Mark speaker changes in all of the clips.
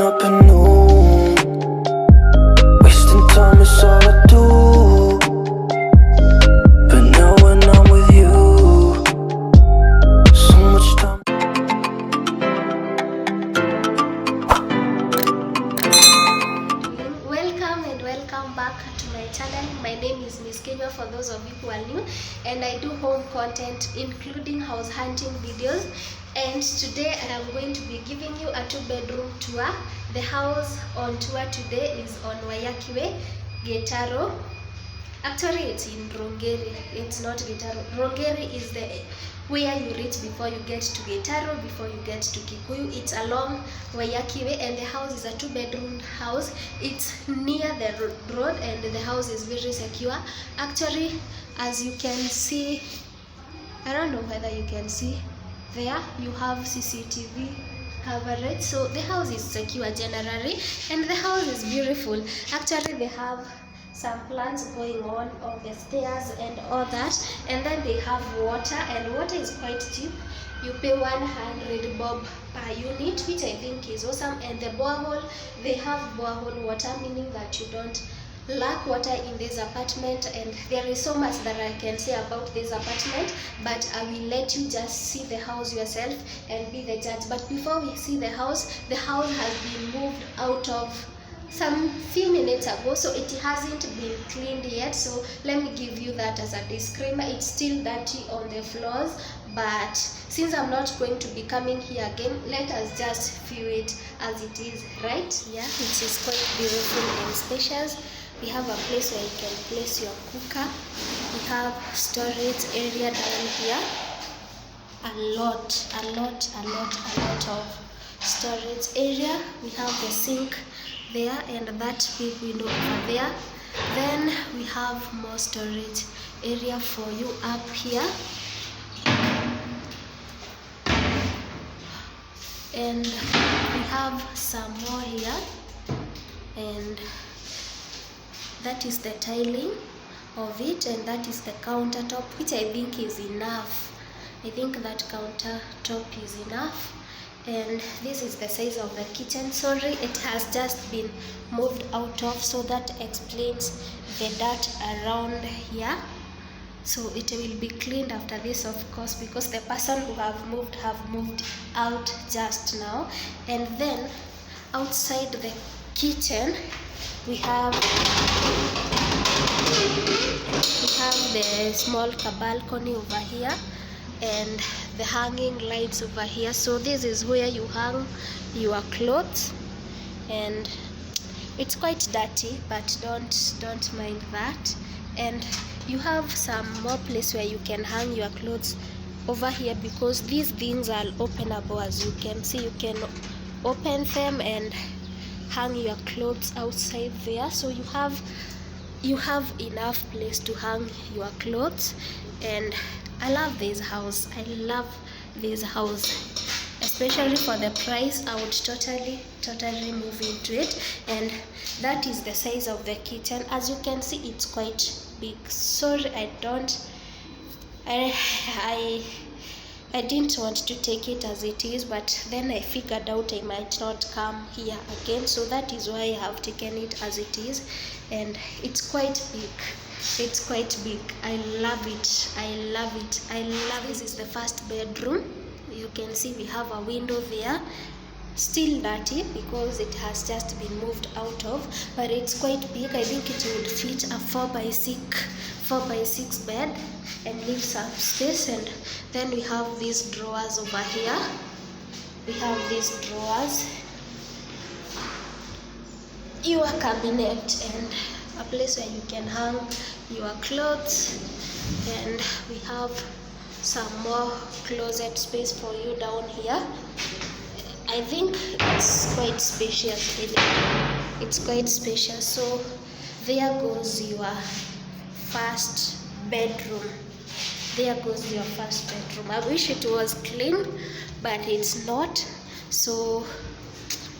Speaker 1: up at noon. Wasting time is all I do. But now when I'm with you, so much time.
Speaker 2: Welcome and welcome back to my channel. My name is Miss Kenya for those of you who are new, and I do home content including house hunting videos. And today I am going to be giving you a 2-bedroom tour. The house on tour today is on Wayakiwe, Getaro. Actually, it's in Rongeri. It's not Getaro. Rongeri is the where you reach before you get to Getaro, before you get to Kikuyu. It's along Wayakiwe, and the house is a 2-bedroom house. It's near the road, and the house is very secure. Actually, as you can see, I don't know whether you can see there, you have CCTV coverage, so the house is secure generally, and the house is beautiful. Actually, they have some plants going on the stairs and all that, and then they have water, and water is quite cheap. You pay 100 bob per unit, which I think is awesome. And the borehole, they have borehole water, meaning that you don't lack water in this apartment. And there is so much that I can say about this apartment, but I will let you just see the house yourself and be the judge. But before we see the house has been moved out of some few minutes ago, so it hasn't been cleaned yet. So let me give you that as a disclaimer. It's still dirty on the floors, but since I'm not going to be coming here again, let us just view it as it is, right? Yeah, it is quite beautiful and spacious. We have a place where you can place your cooker. We have storage area down here. A lot of storage area. We have the sink there and that big window over there. Then we have more storage area for you up here, and we have some more here, and that is the tiling of it, and that is the countertop, which I think is enough. I think that countertop is enough. And this is the size of the kitchen. Sorry, it has just been moved out of, so that explains the dirt around here. So it will be cleaned after this, of course, because the person who have moved out just now. And then outside the kitchen we have the small balcony over here, and the hanging lights over here. So this is where you hang your clothes, and it's quite dirty, but don't mind that. And you have some more place where you can hang your clothes over here, because these things are openable. As you can see, you can open them and hang your clothes outside there. So you have enough place to hang your clothes. And I love this house. Especially for the price. I would totally move into it. And that is the size of the kitchen. As you can see, it's quite big. Sorry, I didn't want to take it as it is, but then I figured out I might not come here again, so that is why I have taken it as it is. And it's quite big. I love it. This is the first bedroom. You can see we have a window there, still dirty because it has just been moved out of, but it's quite big. I think it would fit a 4x6 bed and leave some space. And then we have these drawers over here. Your cabinet, and a place where you can hang your clothes. And we have some more closet space for you down here. I think it's quite spacious, really. It's quite spacious. So there goes your first bedroom. I wish it was clean, but it's not. So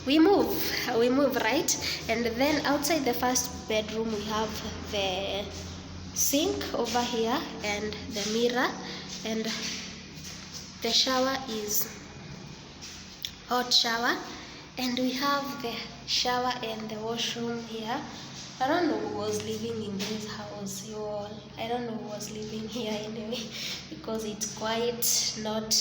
Speaker 2: we move, right? And then outside the first bedroom we have the sink over here and the mirror, and the shower is hot shower, And we have the shower and the washroom here. I don't know who was living in this house, you all. I don't know who was living here anyway, because it's quite not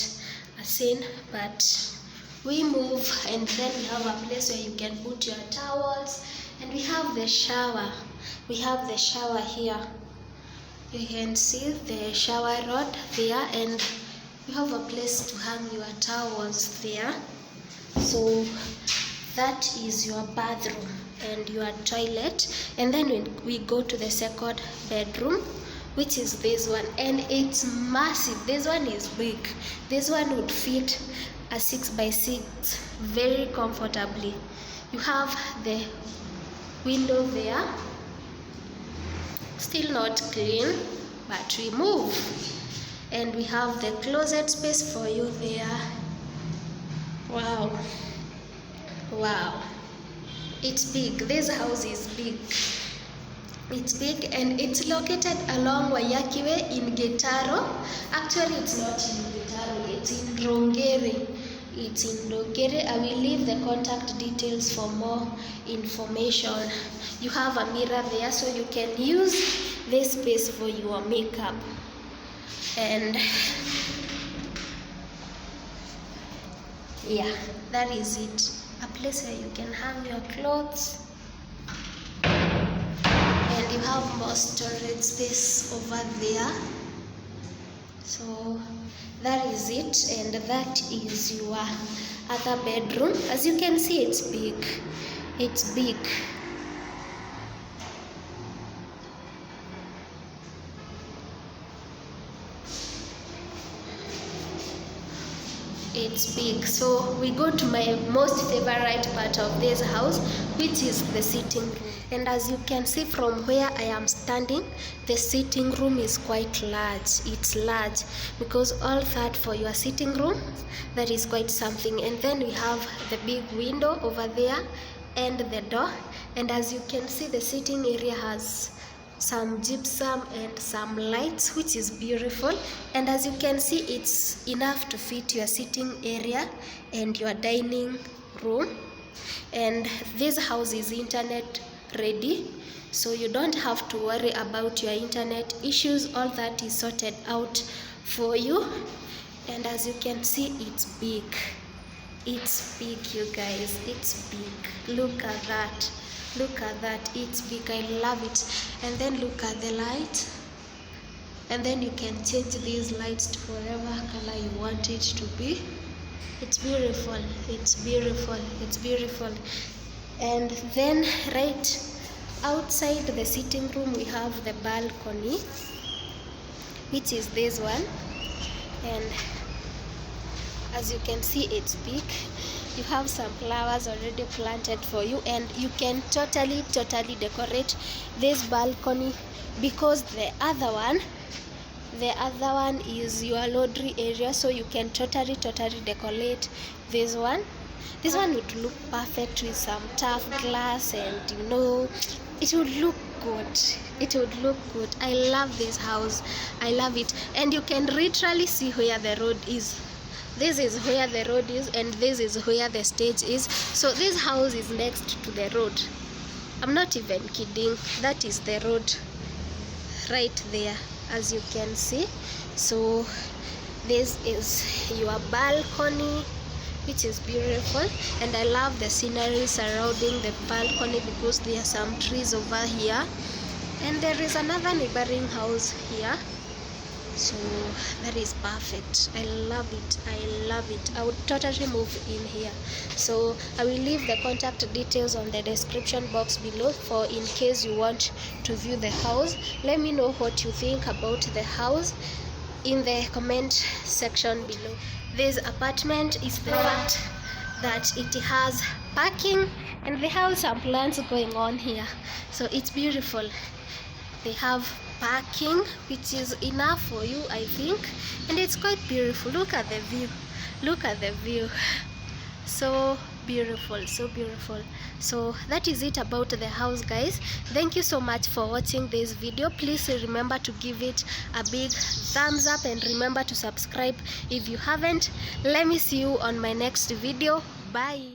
Speaker 2: a sin, but we move. And then we have a place where you can put your towels, and we have the shower. We have the shower here. You can see the shower rod there, and you have a place to hang your towels there. So that is your bathroom and your toilet. And then when we go to the second bedroom, which is this one, and it's massive. This one is big. This one would fit a 6x6 very comfortably. You have the window there, still not clean, but we move. And we have the closet space for you there. Wow, wow, it's big. This house is big. It's big, and it's located along Wayakiwe in Getaro. Actually, it's not in Getaro, it's in Rongere. It's in Rongere. I will leave the contact details for more information. You have a mirror there, so you can use this space for your makeup. And yeah, that is it. A place where you can hang your clothes. And you have more storage space over there. So that is it, and that is your other bedroom. As you can see, it's big. It's big. It's big. So we go to my most favorite part of this house, which is the sitting room. And as you can see from where I am standing, the sitting room is quite large. It's large, because all that for your sitting room, that is quite something. And then we have the big window over there and the door. And as you can see, the sitting area has some gypsum and some lights, which is beautiful. And as you can see, it's enough to fit your sitting area and your dining room. And this house is internet ready, so you don't have to worry about your internet issues. All that is sorted out for you. And as you can see, it's big. It's big, you guys. It's big. Look at that. Look at that. It's big. I love it. And then look at the light. And then you can change these lights to whatever color you want it to be. It's beautiful. It's beautiful. It's beautiful. And then right outside the sitting room, we have the balcony, which is this one. And as you can see, it's big. You have some flowers already planted for you, and you can totally decorate this balcony, because the other one is your laundry area, so you can totally decorate this one. This one would look perfect with some tough glass, and you know, it would look good. It would look good. I love this house. I love it. And you can literally see where the road is. This is where the road is, and this is where the stage is. So this house is next to the road. I'm not even kidding. That is the road right there, as you can see. So this is your balcony, which is beautiful. And I love the scenery surrounding the balcony, because there are some trees over here, and there is another neighboring house here. So that is perfect. I love it. I love it. I would totally move in here. So I will leave the contact details on the description box below, for in case you want to view the house. Let me know what you think about the house in the comment section below. This apartment is the fact that it has parking, and they have some plants going on here. So it's beautiful. They have parking, which is enough for you, I think, and it's quite beautiful. Look at the view. Look at the view. So beautiful, so beautiful. So that is it about the house, guys. Thank you so much for watching this video. Please remember to give it a big thumbs up, and remember to subscribe if you haven't. Let me see you on my next video. Bye.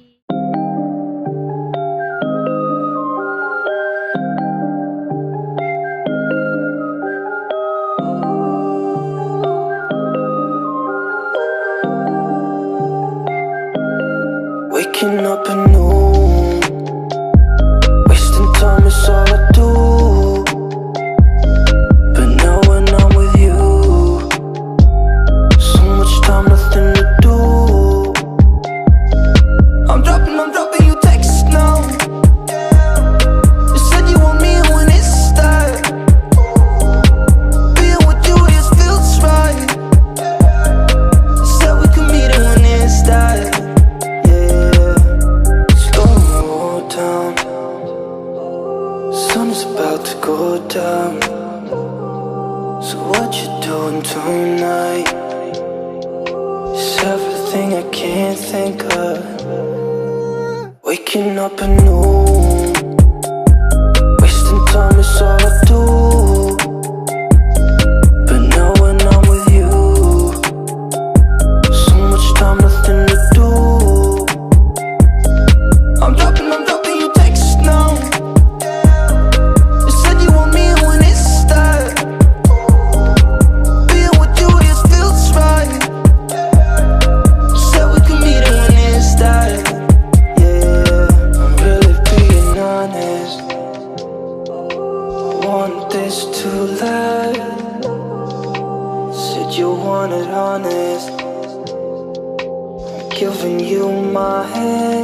Speaker 1: to go down. So what you doing tonight? It's everything I can't think of. Waking up anew, wasting time is all I do. But now when I'm with you, so much time, nothing to do. I'm dropping your text now. You said you want me when it's that. Being with you just feels right. You said we could meet it when it's that. Yeah, I'm really being honest. I want this to last. Said you wanted honest. I'm giving you my hand.